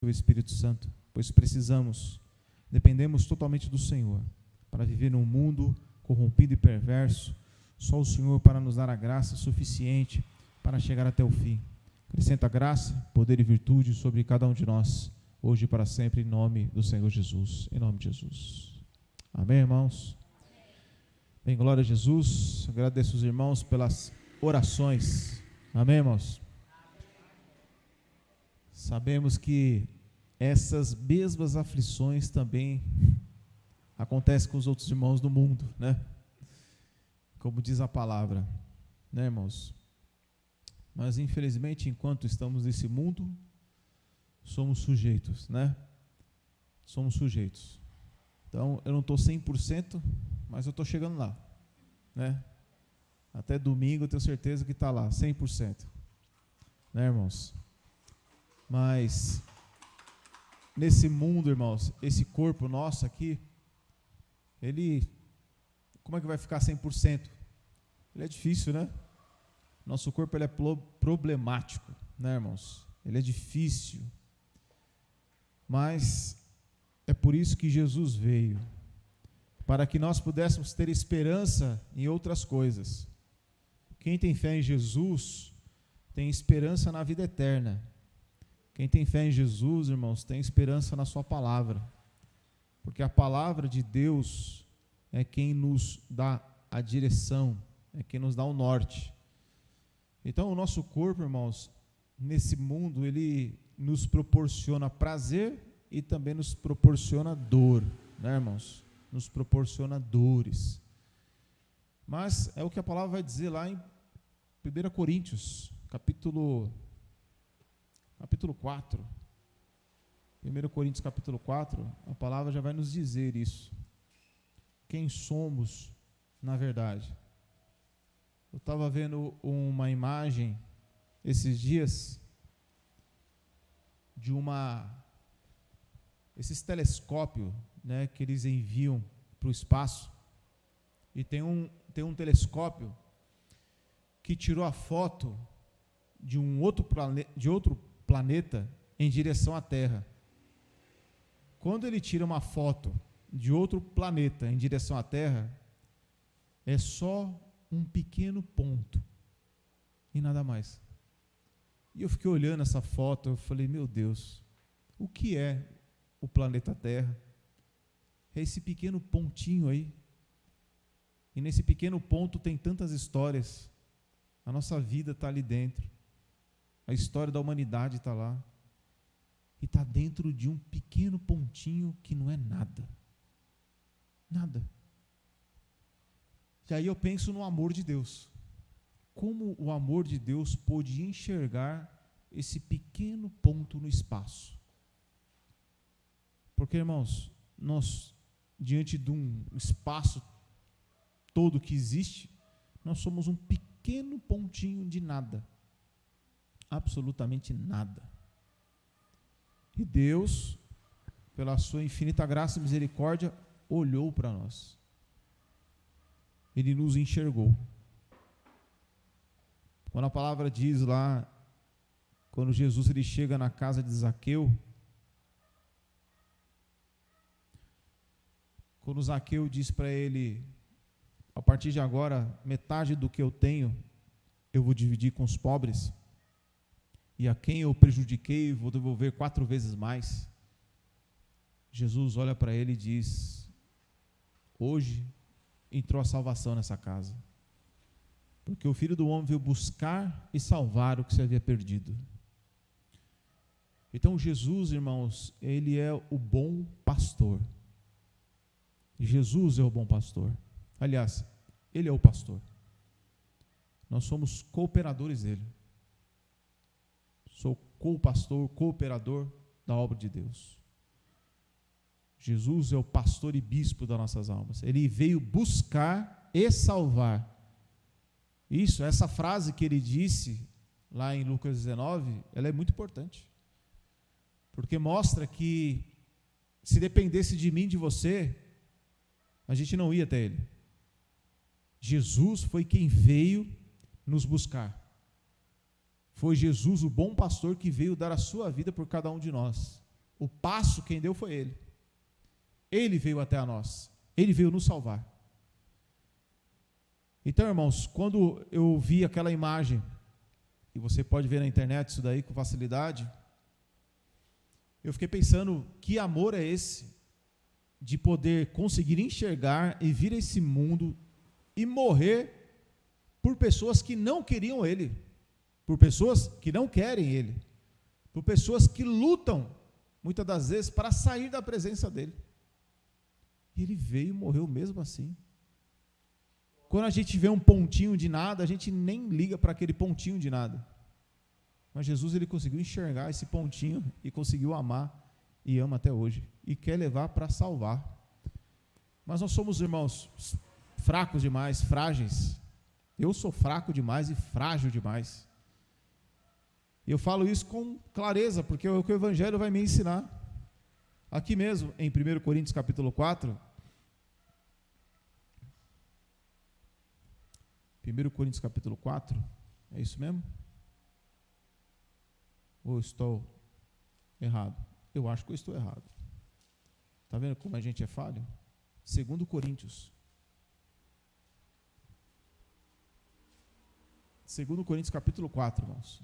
do Espírito Santo, pois dependemos totalmente do Senhor para viver num mundo corrompido e perverso. Só o Senhor para nos dar a graça suficiente para chegar até o fim. Acrescenta graça, poder e virtude sobre cada um de nós, hoje e para sempre, em nome do Senhor Jesus. Em nome de Jesus. Amém, irmãos? Bem, glória a Jesus. Agradeço os irmãos pelas orações. Amém, irmãos? Sabemos que essas mesmas aflições também acontecem com os outros irmãos do mundo, né? Como diz a palavra, né, irmãos? Mas, infelizmente, enquanto estamos nesse mundo, somos sujeitos, né? Somos sujeitos. Então, eu não estou 100%, mas eu estou chegando lá, né? Até domingo eu tenho certeza que está lá, 100%. Né, irmãos? Mas, nesse mundo, irmãos, esse corpo nosso aqui, ele, como é que vai ficar 100%? Ele é difícil, né? Nosso corpo ele é problemático, né, irmãos? Ele é difícil. Mas é por isso que Jesus veio, para que nós pudéssemos ter esperança em outras coisas. Quem tem fé em Jesus tem esperança na vida eterna. Quem tem fé em Jesus, irmãos, tem esperança na sua palavra. Porque a palavra de Deus é quem nos dá a direção, é quem nos dá o norte. Então, o nosso corpo, irmãos, nesse mundo, ele nos proporciona prazer e também nos proporciona dor, né, irmãos? Nos proporciona dores. Mas é o que a palavra vai dizer lá em 1 Coríntios, capítulo 4. 1 Coríntios, capítulo 4, a palavra já vai nos dizer isso. Quem somos, na verdade. Eu estava vendo uma imagem esses dias de esses telescópios, né, que eles enviam para o espaço. E tem um telescópio que tirou a foto de outro planeta em direção à Terra. Quando ele tira uma foto de outro planeta em direção à Terra, é só um pequeno ponto e nada mais. E eu fiquei olhando essa foto, eu falei, meu Deus, o que é o planeta Terra? É esse pequeno pontinho aí. E nesse pequeno ponto tem tantas histórias. A nossa vida está ali dentro. A história da humanidade está lá. E está dentro de um pequeno pontinho que não é nada. Nada. E aí eu penso no amor de Deus. Como o amor de Deus pôde enxergar esse pequeno ponto no espaço. Porque, irmãos, nós, diante de um espaço todo que existe, nós somos um pequeno pontinho de nada. Absolutamente nada. E Deus, pela sua infinita graça e misericórdia, olhou para nós. Ele nos enxergou. Quando a palavra diz lá, quando Jesus ele chega na casa de Zaqueu, quando Zaqueu diz para ele, a partir de agora, metade do que eu tenho, eu vou dividir com os pobres, e a quem eu prejudiquei, vou devolver 4 vezes mais. Jesus olha para ele e diz, hoje entrou a salvação nessa casa, porque o Filho do Homem veio buscar e salvar o que se havia perdido. Então Jesus, irmãos, ele é o bom pastor. Jesus é o bom pastor. Aliás, ele é o pastor. Nós somos cooperadores dele. Sou co-pastor, cooperador da obra de Deus. Jesus é o pastor e bispo das nossas almas. Ele veio buscar e salvar. Isso, essa frase que ele disse lá em Lucas 19, ela é muito importante. Porque mostra que se dependesse de mim, de você, a gente não ia até ele. Jesus foi quem veio nos buscar. Foi Jesus, o bom pastor, que veio dar a sua vida por cada um de nós. O passo quem deu foi Ele. Ele veio até a nós. Ele veio nos salvar. Então, irmãos, quando eu vi aquela imagem, e você pode ver na internet isso daí com facilidade, eu fiquei pensando, que amor é esse de poder conseguir enxergar e vir a esse mundo e morrer por pessoas que não queriam Ele, por pessoas que não querem Ele, por pessoas que lutam, muitas das vezes, para sair da presença dEle. E Ele veio e morreu mesmo assim. Quando a gente vê um pontinho de nada, a gente nem liga para aquele pontinho de nada. Mas Jesus, Ele conseguiu enxergar esse pontinho e conseguiu amar e ama até hoje. E quer levar para salvar. Mas nós somos, irmãos, fracos demais, frágeis. Eu sou fraco demais e frágil demais. E eu falo isso com clareza, porque é o que o Evangelho vai me ensinar. Aqui mesmo, em 1 Coríntios capítulo 4, 1 Coríntios capítulo 4, é isso mesmo? Ou eu estou errado? Eu acho que eu estou errado. Está vendo como a gente é falho? 2 Coríntios. 2 Coríntios capítulo 4, irmãos.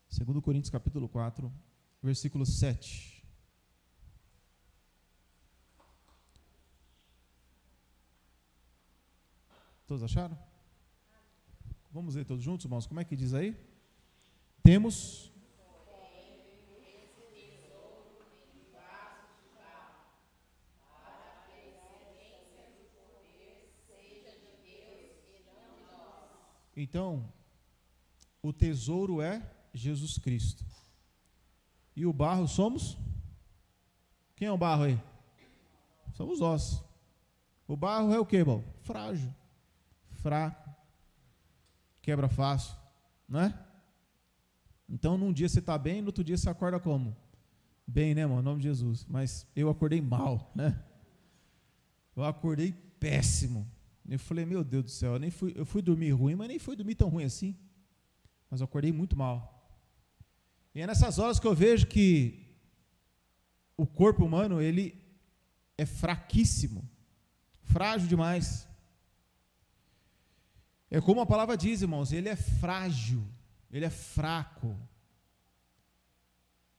Segundo Coríntios capítulo 4, versículo 7. Todos acharam? Vamos ler todos juntos, irmãos? Como é que diz aí? Temos então, o tesouro é Jesus Cristo. E o barro somos? Quem é o barro aí? Somos nós. O barro é o que, irmão? Frágil, fraco, quebra fácil, não é? Então, num dia você está bem, no outro dia você acorda como? Bem, né, irmão? Em nome de Jesus. Mas eu acordei mal, né? Eu acordei péssimo. Eu falei, meu Deus do céu, eu fui dormir ruim, mas nem fui dormir tão ruim assim. Mas eu acordei muito mal. E é nessas horas que eu vejo que o corpo humano, ele é fraquíssimo, frágil demais. É como a palavra diz, irmãos, ele é frágil, ele é fraco.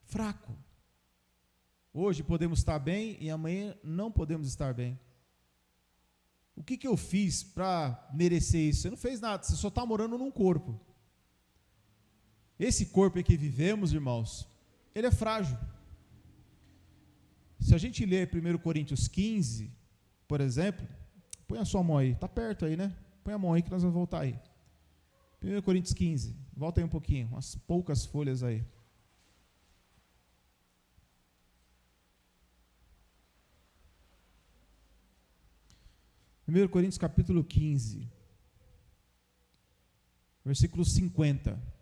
Fraco. Hoje podemos estar bem e amanhã não podemos estar bem. O que eu fiz para merecer isso? Você não fez nada, você só está morando num corpo. Esse corpo em que vivemos, irmãos, ele é frágil. Se a gente ler 1 Coríntios 15, por exemplo, põe a sua mão aí, está perto aí, né? Põe a mão aí que nós vamos voltar aí. 1 Coríntios 15, volta aí um pouquinho, umas poucas folhas aí. Primeiro Coríntios capítulo 15, versículo 50.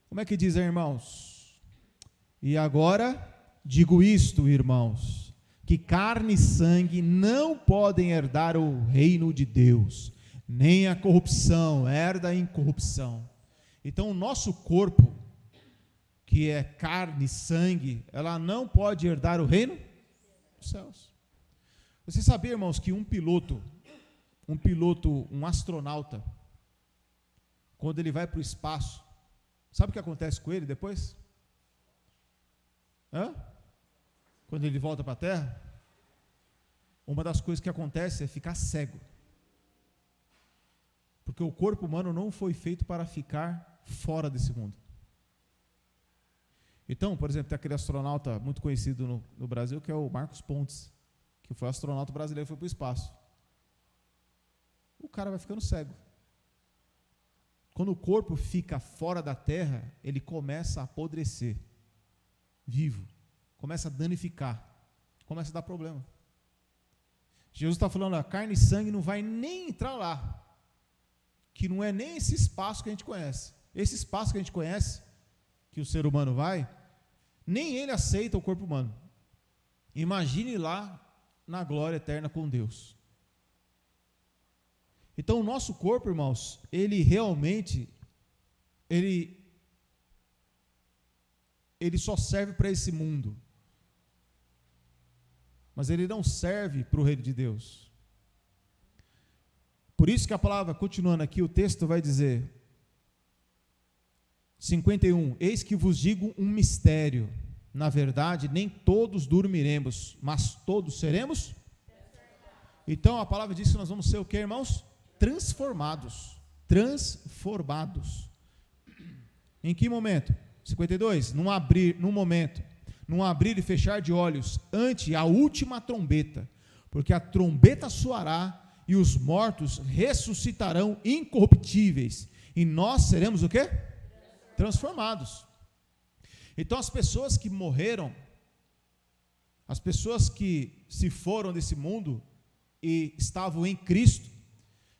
Como é que diz, irmãos? E agora digo isto, irmãos, que carne e sangue não podem herdar o reino de Deus, nem a corrupção herda a incorrupção. Então o nosso corpo, que é carne e sangue, ela não pode herdar o reino dos céus. Você sabia, irmãos, que um astronauta, quando ele vai para o espaço, sabe o que acontece com ele depois? Quando ele volta para a Terra, uma das coisas que acontece é ficar cego. Porque o corpo humano não foi feito para ficar fora desse mundo. Então, por exemplo, tem aquele astronauta muito conhecido no Brasil, que é o Marcos Pontes, que foi astronauta brasileiro e foi para o espaço. O cara vai ficando cego. Quando o corpo fica fora da terra, ele começa a apodrecer, vivo, começa a danificar, começa a dar problema. Jesus está falando, a carne e sangue não vai nem entrar lá, que não é nem esse espaço que a gente conhece. Esse espaço que a gente conhece, que o ser humano vai, nem ele aceita o corpo humano. Imagine lá na glória eterna com Deus. Então, o nosso corpo, irmãos, ele realmente, ele só serve para esse mundo. Mas ele não serve para o reino de Deus. Por isso que a palavra, continuando aqui, o texto vai dizer, 51, eis que vos digo um mistério, na verdade, nem todos dormiremos, mas todos seremos? Então, a palavra diz que nós vamos ser o que, irmãos? Transformados. Transformados. Em que momento? 52, num abrir e fechar de olhos, ante a última trombeta, porque a trombeta soará, e os mortos ressuscitarão incorruptíveis, e nós seremos o quê? Transformados. Então as pessoas que morreram, as pessoas que se foram desse mundo e estavam em Cristo,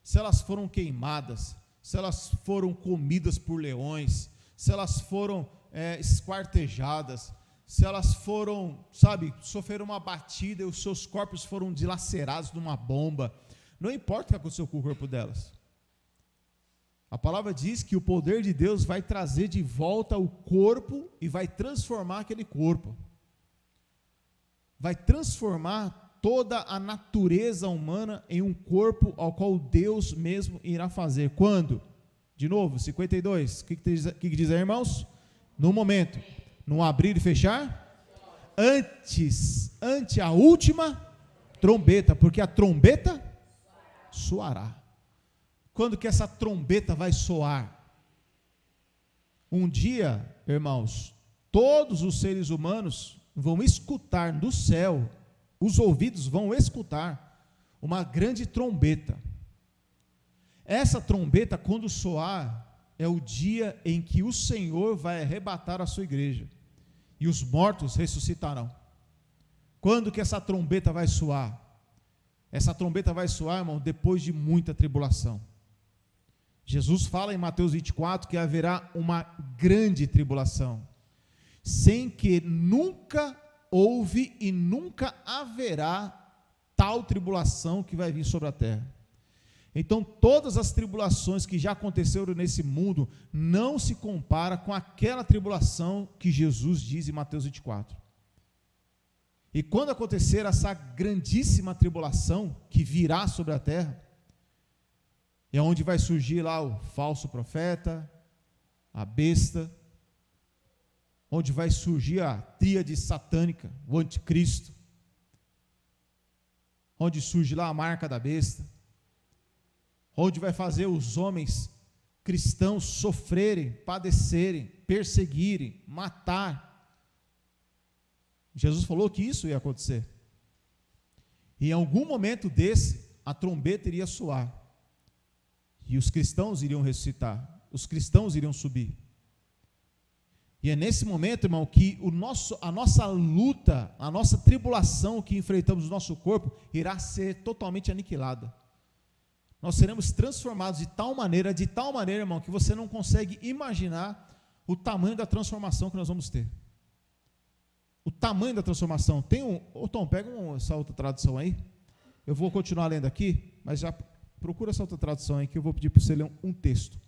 se elas foram queimadas, se elas foram comidas por leões, se elas foram esquartejadas, se elas foram, sofreram uma batida e os seus corpos foram dilacerados numa bomba, não importa o que aconteceu com o corpo delas. A palavra diz que o poder de Deus vai trazer de volta o corpo e vai transformar aquele corpo. Vai transformar toda a natureza humana em um corpo ao qual Deus mesmo irá fazer. Quando? De novo, 52. O que diz aí, irmãos? No momento. No abrir e fechar? Ante a última trombeta, porque a trombeta soará. Quando que essa trombeta vai soar? Um dia, irmãos, todos os seres humanos vão escutar do céu, os ouvidos vão escutar uma grande trombeta. Essa trombeta, quando soar, é o dia em que o Senhor vai arrebatar a sua igreja, e os mortos ressuscitarão. Quando que essa trombeta vai soar? Essa trombeta vai soar, irmão, depois de muita tribulação. Jesus fala em Mateus 24 que haverá uma grande tribulação, sem que nunca houve e nunca haverá tal tribulação que vai vir sobre a terra. Então, todas as tribulações que já aconteceram nesse mundo não se compara com aquela tribulação que Jesus diz em Mateus 24. E quando acontecer essa grandíssima tribulação que virá sobre a terra, é onde vai surgir lá o falso profeta, a besta, onde vai surgir a tríade satânica, o anticristo, onde surge lá a marca da besta, onde vai fazer os homens cristãos sofrerem, padecerem, perseguirem, matar. Jesus falou que isso ia acontecer. E em algum momento desse, a trombeta iria soar. E os cristãos iriam ressuscitar, os cristãos iriam subir. E é nesse momento, irmão, que a nossa luta, a nossa tribulação que enfrentamos no nosso corpo, irá ser totalmente aniquilada. Nós seremos transformados de tal maneira, irmão, que você não consegue imaginar o tamanho da transformação que nós vamos ter. O tamanho da transformação. Tom, pega essa outra tradução aí. Eu vou continuar lendo aqui, mas já procura essa outra tradução aí, que eu vou pedir para você ler um texto.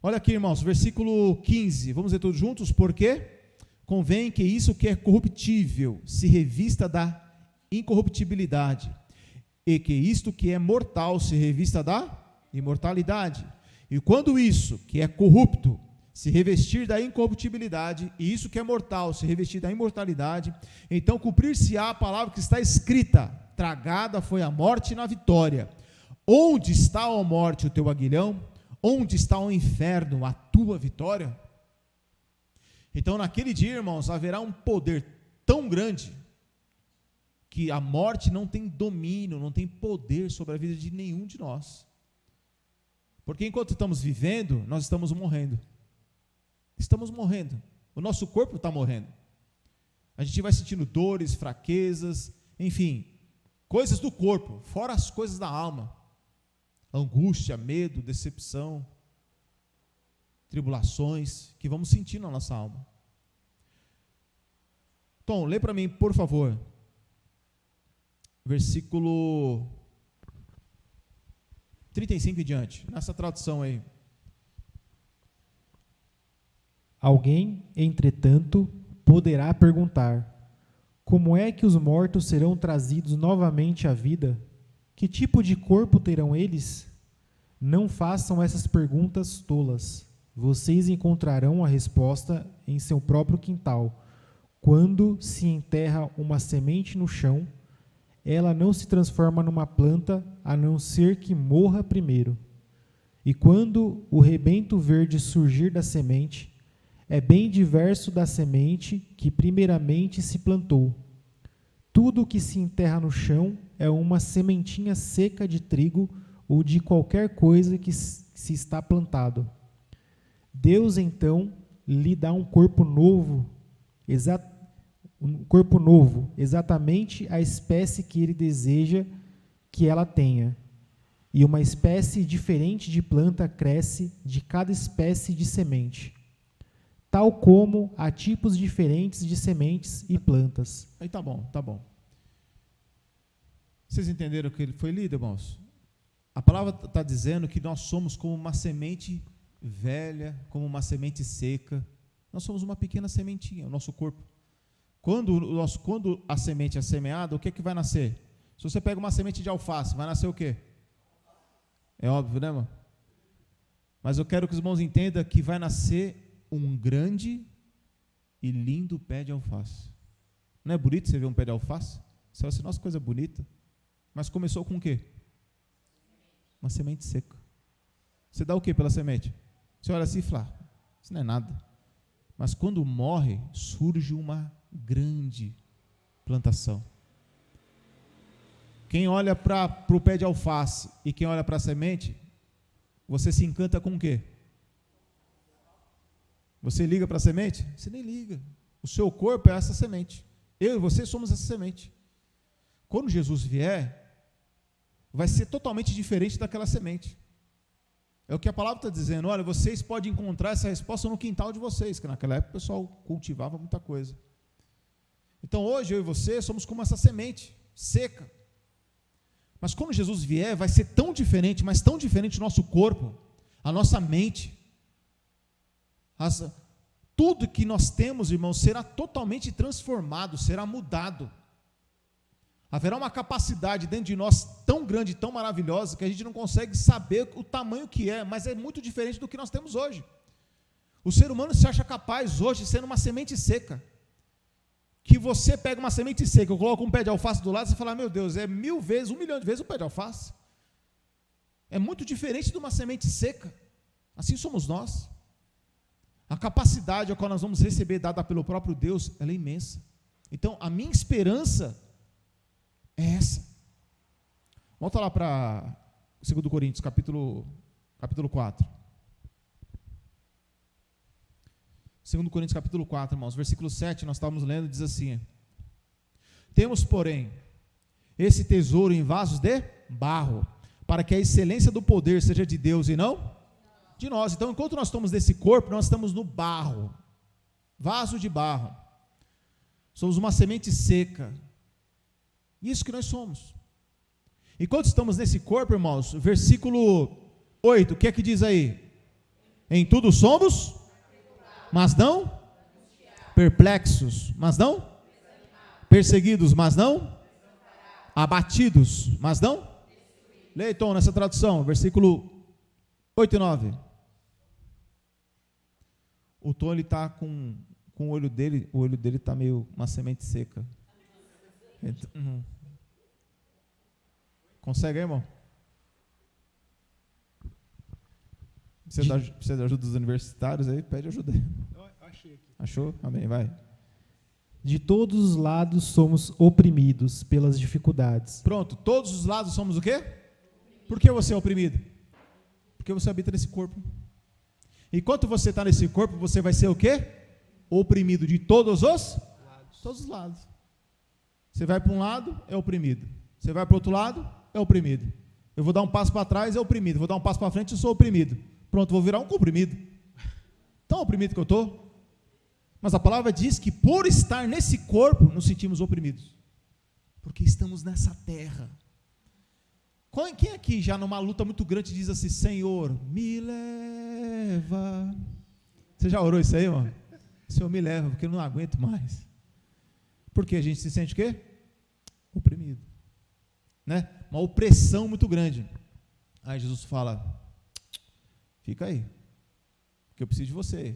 Olha aqui, irmãos, versículo 15. Vamos ler todos juntos? Porque convém que isso que é corruptível se revista da incorruptibilidade, e que isto que é mortal se revista da imortalidade. E quando isso que é corrupto se revestir da incorruptibilidade, e isso que é mortal se revestir da imortalidade, então cumprir-se-á a palavra que está escrita: tragada foi a morte na vitória. Onde está, ó morte, o teu aguilhão? Onde está o inferno, a tua vitória? Então, naquele dia, irmãos, haverá um poder tão grande que a morte não tem domínio, não tem poder sobre a vida de nenhum de nós. Porque enquanto estamos vivendo, nós estamos morrendo. Estamos morrendo. O nosso corpo está morrendo. A gente vai sentindo dores, fraquezas, enfim, coisas do corpo, fora as coisas da alma. Angústia, medo, decepção, tribulações que vamos sentir na nossa alma. Tom, lê para mim, por favor. versículo 35 e diante, nessa tradução aí. Alguém, entretanto, poderá perguntar: como é que os mortos serão trazidos novamente à vida? Que tipo de corpo terão eles? Não façam essas perguntas tolas. Vocês encontrarão a resposta em seu próprio quintal. Quando se enterra uma semente no chão, ela não se transforma numa planta, a não ser que morra primeiro. E quando o rebento verde surgir da semente, é bem diverso da semente que primeiramente se plantou. Tudo que se enterra no chão é uma sementinha seca de trigo ou de qualquer coisa que se está plantado. Deus, então, lhe dá um corpo novo, exatamente a espécie que ele deseja que ela tenha. E uma espécie diferente de planta cresce de cada espécie de semente, tal como há tipos diferentes de sementes e plantas. Aí tá bom, tá bom. Vocês entenderam o que ele foi lido, irmãos? A palavra está dizendo que nós somos como uma semente velha, como uma semente seca. Nós somos uma pequena sementinha, o nosso corpo. Quando a semente é semeada, o que é que vai nascer? Se você pega uma semente de alface, vai nascer o quê? É óbvio, né, irmão? Mas eu quero que os irmãos entendam que vai nascer um grande e lindo pé de alface. Não é bonito você ver um pé de alface? Você vai assim, nossa, coisa bonita. Mas começou com o quê? Uma semente seca. Você dá o que pela semente? Você olha assim e fala, isso não é nada. Mas quando morre, surge uma grande plantação. Quem olha para o pé de alface e quem olha para a semente, você se encanta com o quê? Você liga para a semente? Você nem liga. O seu corpo é essa semente. Eu e você somos essa semente. Quando Jesus vier, vai ser totalmente diferente daquela semente. É o que a palavra está dizendo. Olha, vocês podem encontrar essa resposta no quintal de vocês, que naquela época o pessoal cultivava muita coisa. Então hoje eu e você somos como essa semente seca. Mas quando Jesus vier, vai ser tão diferente, mas tão diferente o nosso corpo, a nossa mente. Tudo que nós temos, irmãos, será totalmente transformado, será mudado. Haverá uma capacidade dentro de nós tão grande, tão maravilhosa, que a gente não consegue saber o tamanho que é, mas é muito diferente do que nós temos hoje. O ser humano se acha capaz hoje de ser uma semente seca. Que você pega uma semente seca, eu coloco um pé de alface do lado, você fala, meu Deus, é 1.000 vezes, 1 milhão de vezes um pé de alface. É muito diferente de uma semente seca. Assim somos nós. A capacidade a qual nós vamos receber, dada pelo próprio Deus, ela é imensa. Então, a minha esperança é essa. Volta lá para 2 Coríntios, capítulo 4. 2 Coríntios, capítulo 4, irmãos, versículo 7, nós estávamos lendo, diz assim: temos, porém, esse tesouro em vasos de barro, para que a excelência do poder seja de Deus e não de nós. Então, enquanto nós estamos nesse corpo, nós estamos no barro, vaso de barro. Somos uma semente seca. Isso que nós somos. Enquanto estamos nesse corpo, irmãos, versículo 8, o que é que diz aí? Em tudo somos, mas não perplexos, mas não perseguidos, mas não abatidos, mas não. Leia, Tom, nessa tradução, versículo 8 e 9. O Tom, ele está com o olho dele está meio uma semente seca. Consegue aí, irmão? Precisa de ajuda dos universitários aí? Pede ajuda aí. Achei aqui. Achou? Amém, vai. De todos os lados somos oprimidos pelas dificuldades. Pronto, todos os lados somos o quê? Por que você é oprimido? Porque você habita nesse corpo. Enquanto você está nesse corpo, você vai ser o quê? Oprimido de todos os lados. Todos os lados. Você vai para um lado, é oprimido. Você vai para o outro lado, é oprimido. Eu vou dar um passo para trás, é oprimido. Vou dar um passo para frente, eu sou oprimido. Pronto, vou virar um comprimido. Tão oprimido que eu estou. Mas a palavra diz que por estar nesse corpo, nos sentimos oprimidos. Porque estamos nessa terra. Quem aqui já numa luta muito grande diz assim, Senhor, me leva. Você já orou isso aí, mano? Senhor, me leva, porque eu não aguento mais. Porque a gente se sente o quê? Oprimido. Né? Uma opressão muito grande. Aí Jesus fala, fica aí, porque eu preciso de você.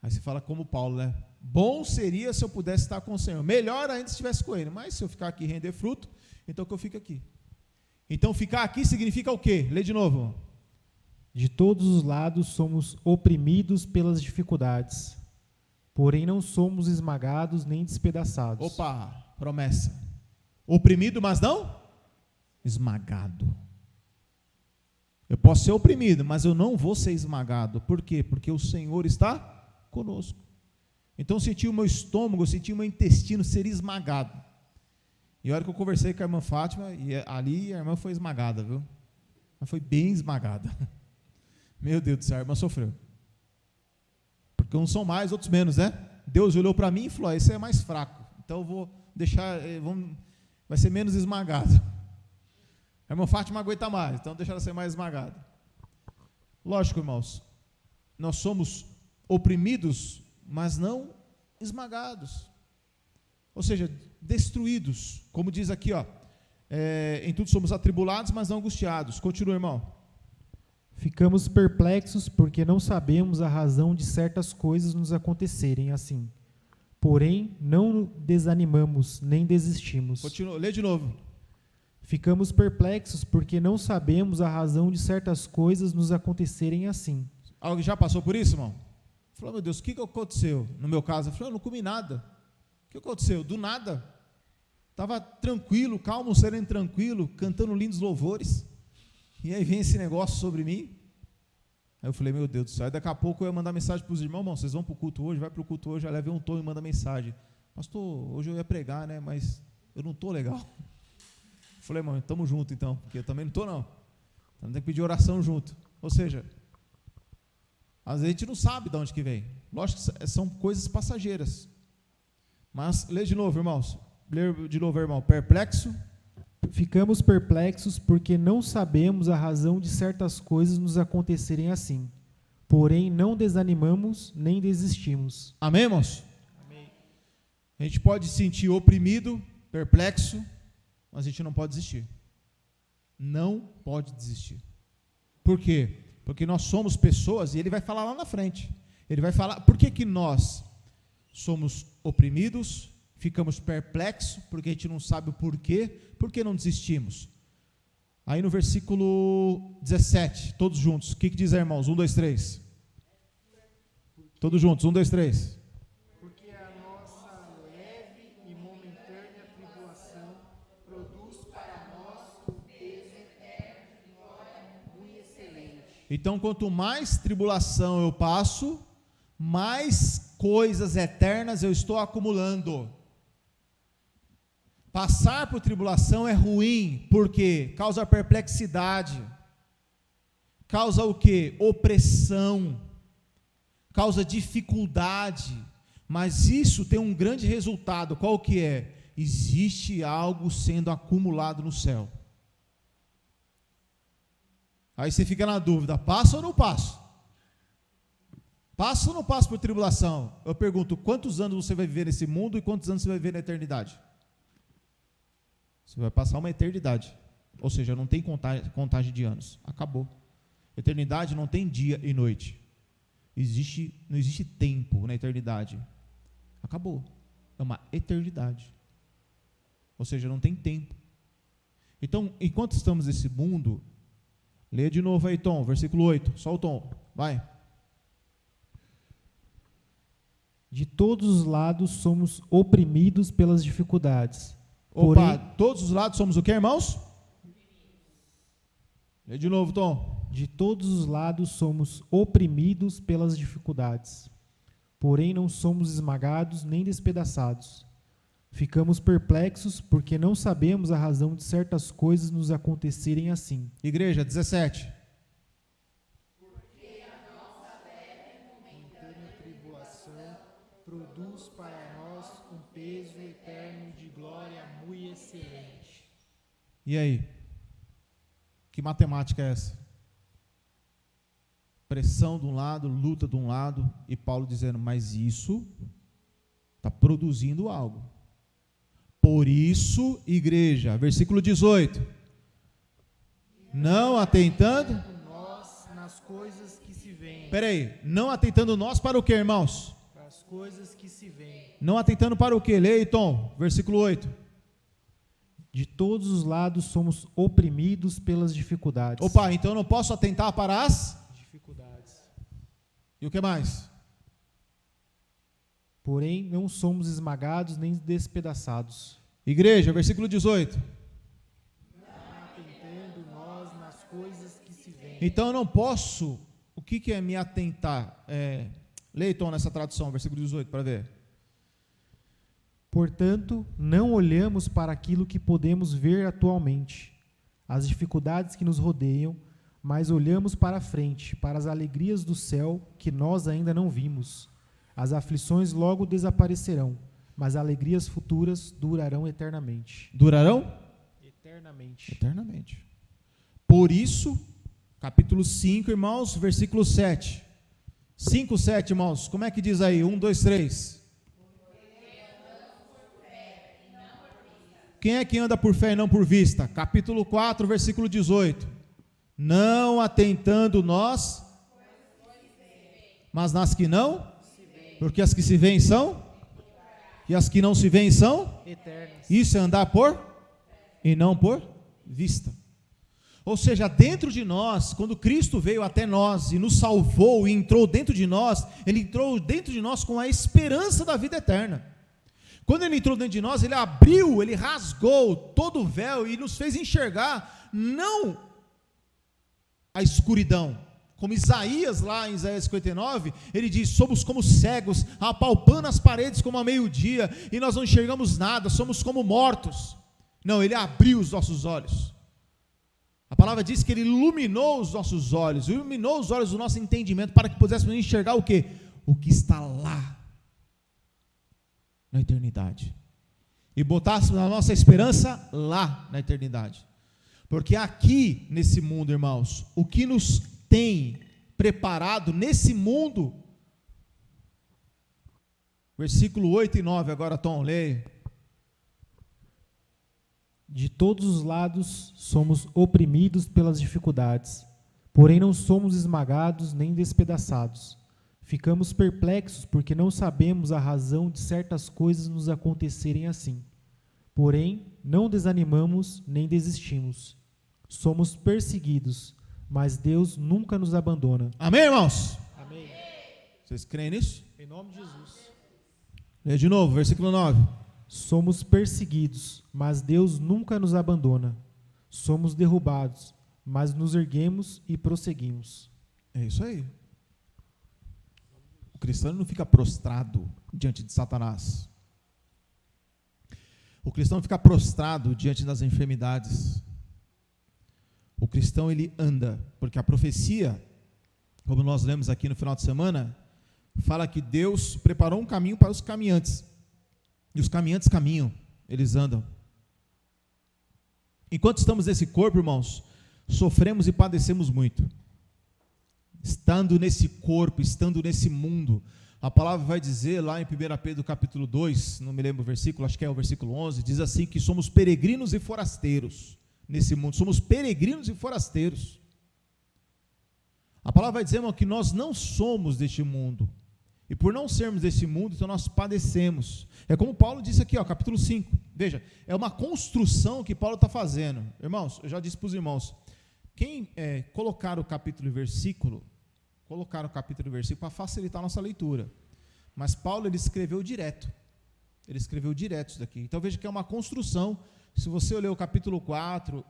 Aí você fala como Paulo, né? Bom seria se eu pudesse estar com o Senhor. Melhor ainda se estivesse com Ele. Mas se eu ficar aqui e render fruto, então que eu fique aqui. Então ficar aqui significa o quê? Lê de novo. De todos os lados somos oprimidos pelas dificuldades, porém não somos esmagados nem despedaçados. Opa, promessa. Oprimido, mas não esmagado. Eu posso ser oprimido, mas eu não vou ser esmagado. Por quê? Porque o Senhor está conosco. Então eu senti o meu estômago, eu senti o meu intestino ser esmagado. E a hora que eu conversei com a irmã Fátima, e ali a irmã foi esmagada, viu? Ela foi bem esmagada. Meu Deus do céu, a irmã sofreu. Porque uns são mais, outros menos, né? Deus olhou para mim e falou, esse é mais fraco. Então eu vou deixar, vai ser menos esmagado. A irmã Fátima aguenta mais, então deixa ela ser mais esmagada. Lógico, irmãos, nós somos oprimidos, mas não esmagados. Ou seja, destruídos. Como diz aqui, ó, em tudo somos atribulados, mas não angustiados. Continua, irmão. Ficamos perplexos porque não sabemos a razão de certas coisas nos acontecerem assim. Porém, não desanimamos nem desistimos. Continua, lê de novo. Ficamos perplexos porque não sabemos a razão de certas coisas nos acontecerem assim. Alguém já passou por isso, irmão? Falou, meu Deus, o que aconteceu? No meu caso, eu falei, eu não comi nada. O que aconteceu? Do nada. Estava tranquilo, calmo, sereno, tranquilo, cantando lindos louvores. E aí vem esse negócio sobre mim. Aí eu falei, meu Deus do céu. Aí daqui a pouco eu ia mandar mensagem para os irmãos, vocês vão para o culto hoje, vai para o culto hoje, já levei um tom e manda mensagem. Pastor, hoje eu ia pregar, né, mas eu não estou legal. Eu falei, irmão, estamos juntos então, porque eu também não estou não. Então tem que pedir oração junto. Ou seja, às vezes a gente não sabe de onde que vem. Lógico que são coisas passageiras. Mas, lê de novo, irmãos. Lê de novo, irmão. Perplexo. Ficamos perplexos porque não sabemos a razão de certas coisas nos acontecerem assim. Porém, não desanimamos nem desistimos. Amém, irmãos? Amém. A gente pode se sentir oprimido, perplexo, mas a gente não pode desistir. Não pode desistir. Por quê? Porque nós somos pessoas, e ele vai falar lá na frente. Ele vai falar, por que nós somos oprimidos, ficamos perplexos, porque a gente não sabe o porquê, por que não desistimos? Aí no versículo 17, todos juntos, o que diz aí, irmãos? 1, 2, 3. Todos juntos, 1, 2, 3. Porque a nossa leve e momentânea tribulação produz para nós um peso eterno de glória muito excelente. Então, quanto mais tribulação eu passo, mais coisas eternas eu estou acumulando. Passar por tribulação é ruim, porque causa perplexidade, causa o quê? Opressão, causa dificuldade, mas isso tem um grande resultado, qual que é? Existe algo sendo acumulado no céu. Aí você fica na dúvida, passo ou não passo? Passo ou não passo por tribulação? Eu pergunto, quantos anos você vai viver nesse mundo e quantos anos você vai viver na eternidade? Você vai passar uma eternidade, ou seja, não tem contagem de anos, acabou. Eternidade não tem dia e noite, não existe tempo na eternidade, acabou, é uma eternidade, ou seja, não tem tempo. Então, enquanto estamos nesse mundo, leia de novo aí, Tom, versículo 8, só o Tom, vai. De todos os lados somos oprimidos pelas dificuldades. Opa, todos os lados somos o que, irmãos? Lê de novo, Tom. De todos os lados somos oprimidos pelas dificuldades. Porém, não somos esmagados nem despedaçados. Ficamos perplexos porque não sabemos a razão de certas coisas nos acontecerem assim. Igreja, 17. Porque a nossa leve e momentânea tribulação produz para nós um peso eterno de glória E aí? Que matemática é essa? Pressão de um lado, luta de um lado, e Paulo dizendo, mas isso está produzindo algo. Por isso, igreja, versículo 18, não atentando nós nas coisas que se veem. Peraí, não atentando nós para o que, irmãos? Para as coisas que se veem. Não atentando para o que? Leia, Tom, versículo 8. De todos os lados somos oprimidos pelas dificuldades. Opa, então eu não posso atentar para as dificuldades. E o que mais? Porém, não somos esmagados nem despedaçados. Igreja, versículo 18. Não atentando nós nas coisas que se veem. Então eu não posso, o que é me atentar? Leia, Tom, nessa tradução, versículo 18, para ver. Portanto, não olhamos para aquilo que podemos ver atualmente, as dificuldades que nos rodeiam, mas olhamos para a frente, para as alegrias do céu que nós ainda não vimos. As aflições logo desaparecerão, mas alegrias futuras durarão eternamente. Durarão? Eternamente. Eternamente. Por isso, capítulo 5, irmãos, versículo 7. 5, 7, irmãos, como é que diz aí? 1, 2, 3. Quem é que anda por fé e não por vista? Capítulo 4, versículo 18. Não atentando nós, mas nas que não, porque as que se veem são, e as que não se veem são eternas. Isso é andar por e não por vista. Ou seja, dentro de nós, quando Cristo veio até nós e nos salvou e entrou dentro de nós, Ele entrou dentro de nós com a esperança da vida eterna. Quando Ele entrou dentro de nós, Ele abriu, Ele rasgou todo o véu e nos fez enxergar, não a escuridão, como Isaías lá em Isaías 59, ele diz, somos como cegos, apalpando as paredes como a meio-dia, e nós não enxergamos nada, somos como mortos. Não, Ele abriu os nossos olhos. A palavra diz que Ele iluminou os nossos olhos, iluminou os olhos do nosso entendimento, para que pudéssemos enxergar o quê? O que está lá, na eternidade. E botássemos a nossa esperança lá, na eternidade. Porque aqui, nesse mundo, irmãos, o que nos tem preparado nesse mundo, versículo 8 e 9, agora Tom, leia. De todos os lados somos oprimidos pelas dificuldades, porém não somos esmagados nem despedaçados. Ficamos perplexos porque não sabemos a razão de certas coisas nos acontecerem assim. Porém, não desanimamos nem desistimos. Somos perseguidos, mas Deus nunca nos abandona. Amém, irmãos? Amém. Vocês creem nisso? Em nome de Jesus. Leia de novo, versículo 9. Somos perseguidos, mas Deus nunca nos abandona. Somos derrubados, mas nos erguemos e prosseguimos. É isso aí. O cristão não fica prostrado diante de Satanás. O cristão fica prostrado diante das enfermidades. O cristão, ele anda, porque a profecia, como nós lemos aqui no final de semana, fala que Deus preparou um caminho para os caminhantes. E os caminhantes caminham, eles andam. Enquanto estamos nesse corpo, irmãos, sofremos e padecemos muito. Estando nesse corpo, estando nesse mundo, a palavra vai dizer lá em 1 Pedro capítulo 2, não me lembro o versículo, acho que é o versículo 11, diz assim que somos peregrinos e forasteiros nesse mundo, somos peregrinos e forasteiros. A palavra vai dizer, irmão, que nós não somos deste mundo, e por não sermos desse mundo, então nós padecemos. É como Paulo disse aqui, ó, capítulo 5, veja, é uma construção que Paulo está fazendo. Irmãos, eu já disse para os irmãos, quem colocar o capítulo e versículo para facilitar a nossa leitura, mas Paulo, ele escreveu direto isso daqui, então veja que é uma construção. Se você ler o capítulo 4,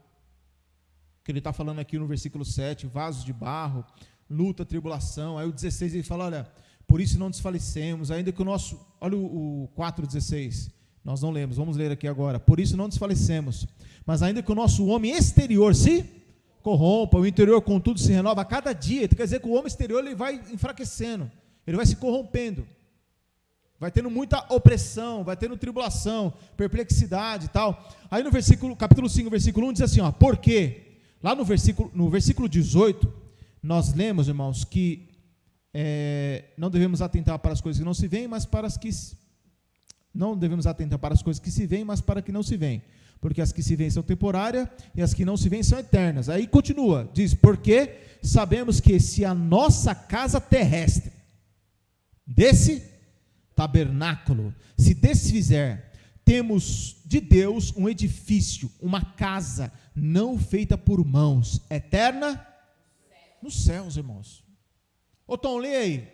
que ele está falando aqui no versículo 7, vasos de barro, luta, tribulação, aí o 16 ele fala, olha, por isso não desfalecemos, ainda que o nosso, olha o 4,16, nós não lemos, vamos ler aqui agora, por isso não desfalecemos, mas ainda que o nosso homem exterior se corrompa, o interior contudo se renova a cada dia, então quer dizer que o homem exterior ele vai enfraquecendo, ele vai se corrompendo, vai tendo muita opressão, vai tendo tribulação, perplexidade e tal. Aí no capítulo 5, versículo 1 diz assim, ó, porque lá no versículo 18, nós lemos, irmãos, que não devemos atentar para as coisas que não se veem, mas para as que não devemos atentar para as coisas que se veem, mas para que não se veem, porque as que se veem são temporárias e as que não se veem são eternas. Aí continua, diz, porque sabemos que se a nossa casa terrestre desse tabernáculo se desfizer, temos de Deus um edifício, uma casa não feita por mãos, eterna nos céus, irmãos. Ô Tom, lê aí.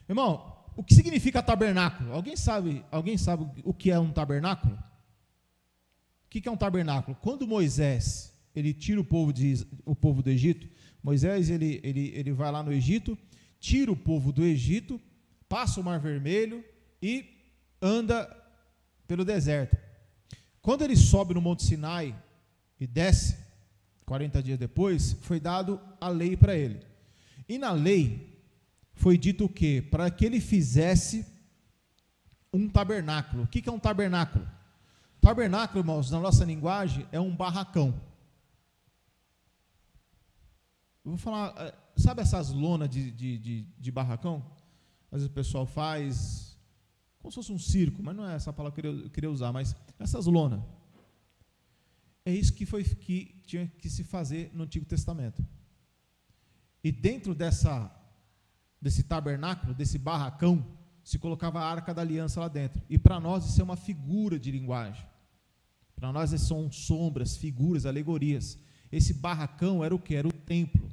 Irmão, o que significa tabernáculo? Alguém sabe o que é um tabernáculo? O que é um tabernáculo? Quando Moisés, ele tira o povo do Egito, Moisés, ele vai lá no Egito, tira o povo do Egito, passa o Mar Vermelho e anda pelo deserto. Quando ele sobe no Monte Sinai e desce, 40 dias depois, foi dado a lei para ele. E na lei foi dito o quê? Para que ele fizesse um tabernáculo. O que é um tabernáculo? Tabernáculo, irmãos, na nossa linguagem, é um barracão. Eu vou falar, sabe essas lonas de barracão? Às vezes o pessoal faz, como se fosse um circo, mas não é essa palavra que eu queria usar, mas essas lonas. É isso que tinha que se fazer no Antigo Testamento. E dentro desse tabernáculo, desse barracão, se colocava a Arca da Aliança lá dentro. E para nós isso é uma figura de linguagem. Para nós isso são sombras, figuras, alegorias. Esse barracão era o quê? Era o templo.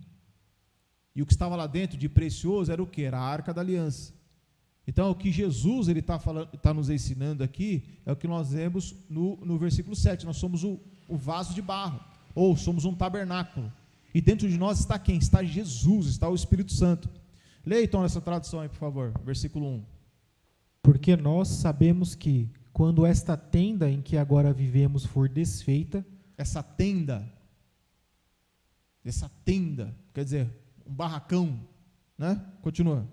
E o que estava lá dentro de precioso era o quê? Era a Arca da Aliança. Então, o que Jesus está nos ensinando aqui é o que nós vemos no versículo 7. Nós somos o vaso de barro, ou somos um tabernáculo. E dentro de nós está quem? Está Jesus, está o Espírito Santo. Leia então essa tradução aí, por favor, versículo 1. Porque nós sabemos que, quando esta tenda em que agora vivemos for desfeita, essa tenda, quer dizer, um barracão, né? Continua.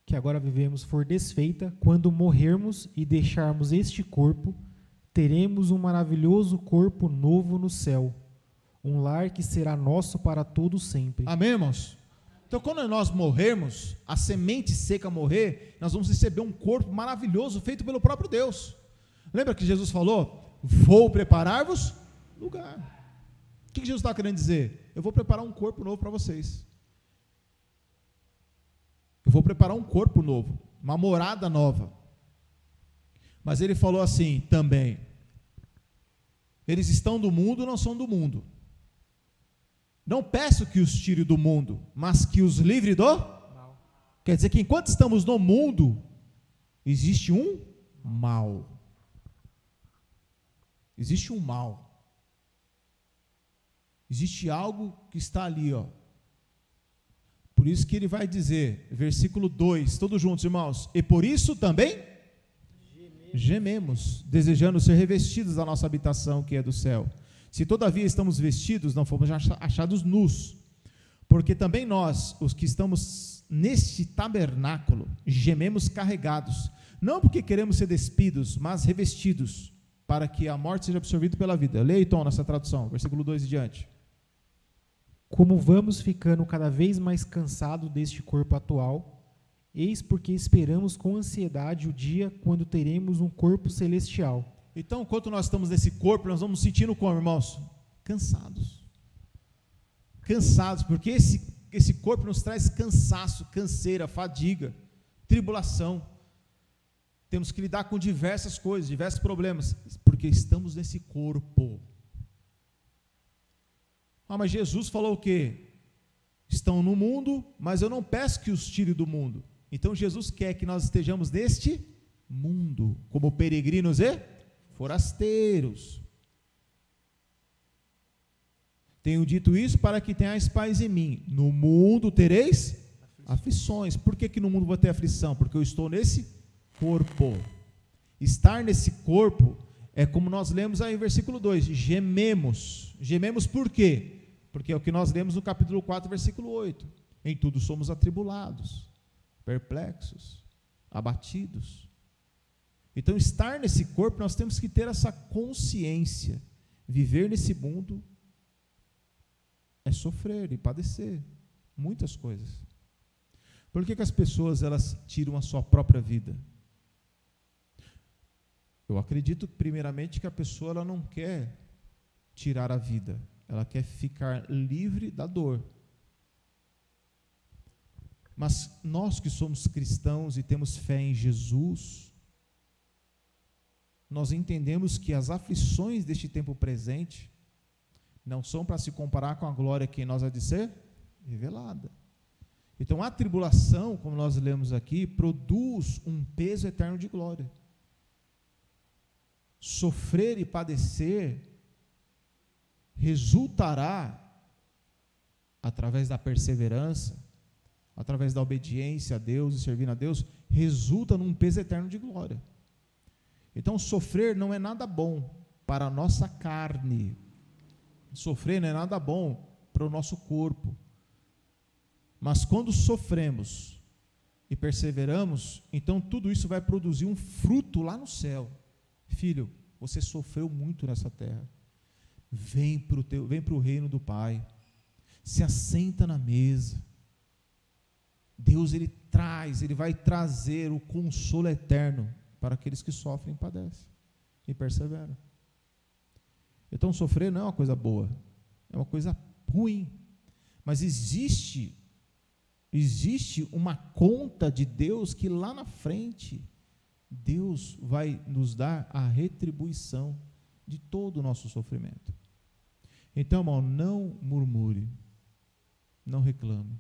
Que agora vivemos for desfeita, quando morrermos e deixarmos este corpo, teremos um maravilhoso corpo novo no céu, um lar que será nosso para todo sempre. Amém, irmãos? Então, quando nós morrermos, a semente seca morrer, nós vamos receber um corpo maravilhoso feito pelo próprio Deus. Lembra que Jesus falou? Vou preparar-vos lugar. O que Jesus está querendo dizer? Eu vou preparar um corpo novo para vocês. Eu vou preparar um corpo novo, uma morada nova. Mas ele falou assim também: eles estão do mundo, não são do mundo. Não peço que os tire do mundo, mas que os livre do mal. Quer dizer que enquanto estamos no mundo, existe um mal. Existe um mal. Existe algo que está ali, ó. Por isso que ele vai dizer, versículo 2, todos juntos, irmãos, e por isso também gememos, desejando ser revestidos da nossa habitação que é do céu. Se todavia estamos vestidos, não fomos achados nus, porque também nós, os que estamos neste tabernáculo, gememos carregados, não porque queremos ser despidos, mas revestidos, para que a morte seja absorvida pela vida. Leia então nessa tradução, versículo 2 e diante. Como vamos ficando cada vez mais cansados deste corpo atual, eis porque esperamos com ansiedade o dia quando teremos um corpo celestial. Então, enquanto nós estamos nesse corpo, nós vamos sentindo como, irmãos? Cansados. Cansados, porque esse corpo nos traz cansaço, canseira, fadiga, tribulação. Temos que lidar com diversas coisas, diversos problemas, porque estamos nesse corpo. Mas Jesus falou o quê? Estão no mundo, mas eu não peço que os tire do mundo. Então Jesus quer que nós estejamos neste mundo, como peregrinos e forasteiros. Tenho dito isso para que tenhais paz em mim. No mundo tereis aflições. Por que no mundo vou ter aflição? Porque eu estou nesse corpo. Estar nesse corpo é como nós lemos aí em versículo 2, gememos. Gememos por quê? Porque é o que nós lemos no capítulo 4, versículo 8. Em tudo somos atribulados, perplexos, abatidos. Então, estar nesse corpo, nós temos que ter essa consciência. Viver nesse mundo é sofrer e padecer muitas coisas. Por que as pessoas elas tiram a sua própria vida? Eu acredito, primeiramente, que a pessoa ela não quer tirar a vida, ela quer ficar livre da dor. Mas nós que somos cristãos e temos fé em Jesus, nós entendemos que as aflições deste tempo presente não são para se comparar com a glória que em nós há de ser revelada. Então, a tribulação, como nós lemos aqui, produz um peso eterno de glória. Sofrer e padecer resultará, através da perseverança, através da obediência a Deus e servindo a Deus, resulta num peso eterno de glória. Então, sofrer não é nada bom para a nossa carne. Sofrer não é nada bom para o nosso corpo. Mas quando sofremos e perseveramos, então tudo isso vai produzir um fruto lá no céu. Filho, você sofreu muito nessa terra. Vem para o reino do Pai. Se assenta na mesa. Deus, Ele vai trazer o consolo eterno para aqueles que sofrem e padecem e perseveram. Então, sofrer não é uma coisa boa, é uma coisa ruim. Mas existe uma conta de Deus que lá na frente, Deus vai nos dar a retribuição de todo o nosso sofrimento. Então, irmão, não murmure, não reclame,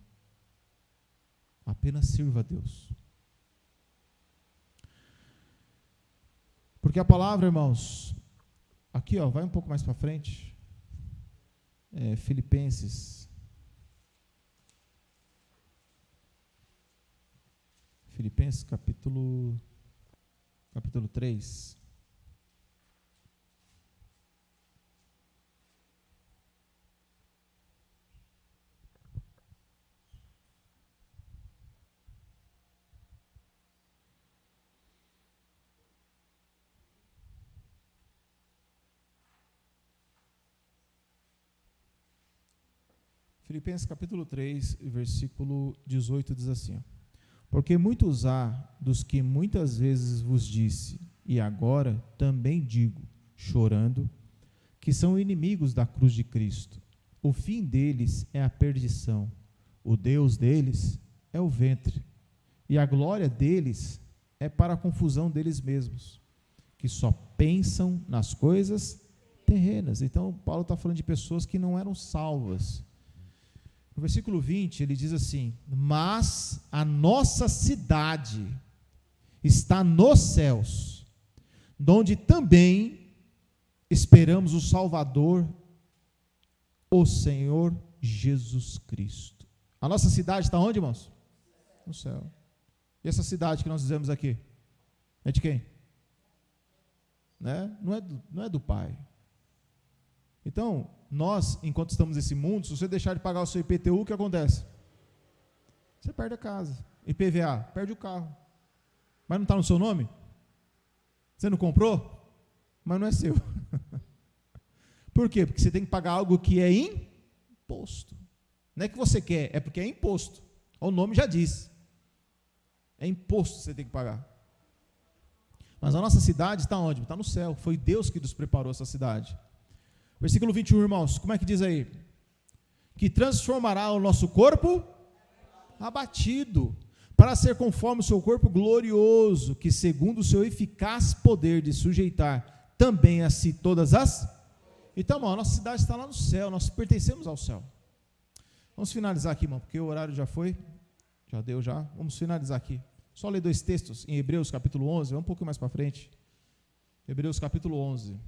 apenas sirva a Deus. Porque a palavra, irmãos, aqui, vai um pouco mais para frente, Filipenses capítulo 3. Filipenses capítulo 3, versículo 18 diz assim: porque muitos há dos que muitas vezes vos disse, e agora também digo, chorando, que são inimigos da cruz de Cristo. O fim deles é a perdição, o Deus deles é o ventre, e a glória deles é para a confusão deles mesmos, que só pensam nas coisas terrenas. Então, Paulo está falando de pessoas que não eram salvas. No versículo 20, ele diz assim: mas a nossa cidade está nos céus, donde também esperamos o Salvador, o Senhor Jesus Cristo. A nossa cidade está onde, irmãos? No céu. E essa cidade que nós dizemos aqui, é de quem? Né? Não é do Pai. Então, nós, enquanto estamos nesse mundo, se você deixar de pagar o seu IPTU, o que acontece? Você perde a casa. IPVA, perde o carro. Mas não está no seu nome? Você não comprou? Mas não é seu. Por quê? Porque você tem que pagar algo que é imposto. Não é que você quer, é porque é imposto. O nome já diz. É imposto que você tem que pagar. Mas a nossa cidade está onde? Está no céu. Foi Deus que nos preparou essa cidade. Versículo 21, irmãos, como é que diz aí? Que transformará o nosso corpo abatido, para ser conforme o seu corpo glorioso, que segundo o seu eficaz poder de sujeitar também a si todas as... Então, irmão, a nossa cidade está lá no céu, nós pertencemos ao céu. Vamos finalizar aqui, irmão, porque o horário já foi, já deu já. Vamos finalizar aqui. Só ler 2 textos em Hebreus capítulo 11, vamos um pouquinho mais para frente. Hebreus capítulo 11.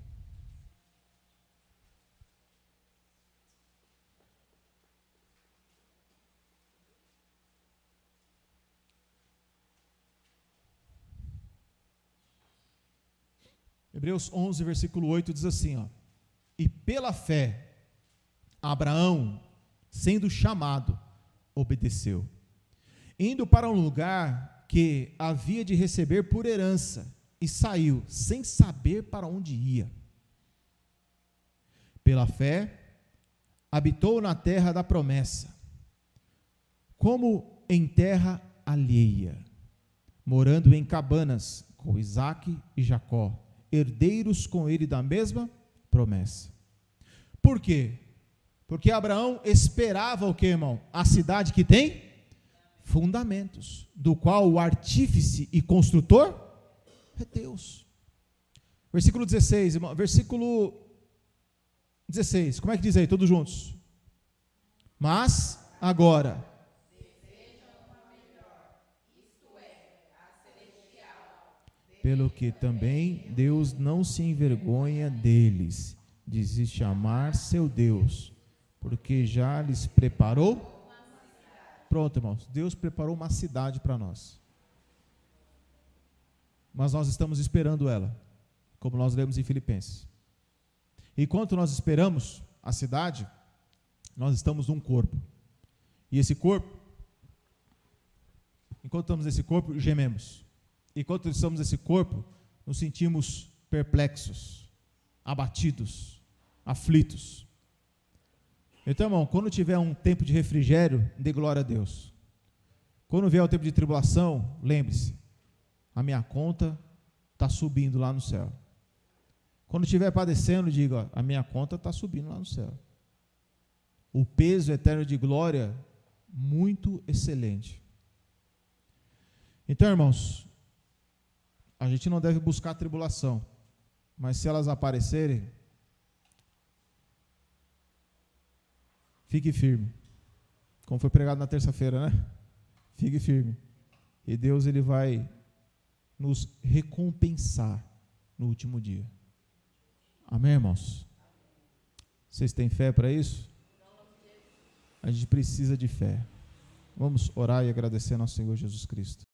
Hebreus 11, versículo 8 diz assim, e pela fé, Abraão, sendo chamado, obedeceu, indo para um lugar que havia de receber por herança e saiu sem saber para onde ia. Pela fé, habitou na terra da promessa, como em terra alheia, morando em cabanas com Isaque e Jacó, herdeiros com ele da mesma promessa. Por quê? Porque Abraão esperava o quê, irmão? A cidade que tem fundamentos, do qual o artífice e construtor é Deus. Versículo 16, irmão, versículo 16, como é que diz aí, todos juntos? Mas agora, pelo que também Deus não se envergonha deles, de se chamar seu Deus, porque já lhes preparou. Pronto, irmãos, Deus preparou uma cidade para nós, mas nós estamos esperando ela, como nós lemos em Filipenses. Enquanto nós esperamos a cidade, nós estamos num corpo, e esse corpo, enquanto estamos nesse corpo, gememos. Enquanto estamos nesse corpo, nos sentimos perplexos, abatidos, aflitos. Então, irmão, quando tiver um tempo de refrigério, dê glória a Deus. Quando vier o tempo de tribulação, lembre-se, a minha conta está subindo lá no céu. Quando estiver padecendo, diga, a minha conta está subindo lá no céu. O peso eterno de glória, muito excelente. Então, irmãos, a gente não deve buscar tribulação, mas se elas aparecerem, fique firme, como foi pregado na terça-feira, né? Fique firme, e Deus ele vai nos recompensar no último dia. Amém, irmãos? Vocês têm fé para isso? A gente precisa de fé. Vamos orar e agradecer ao nosso Senhor Jesus Cristo.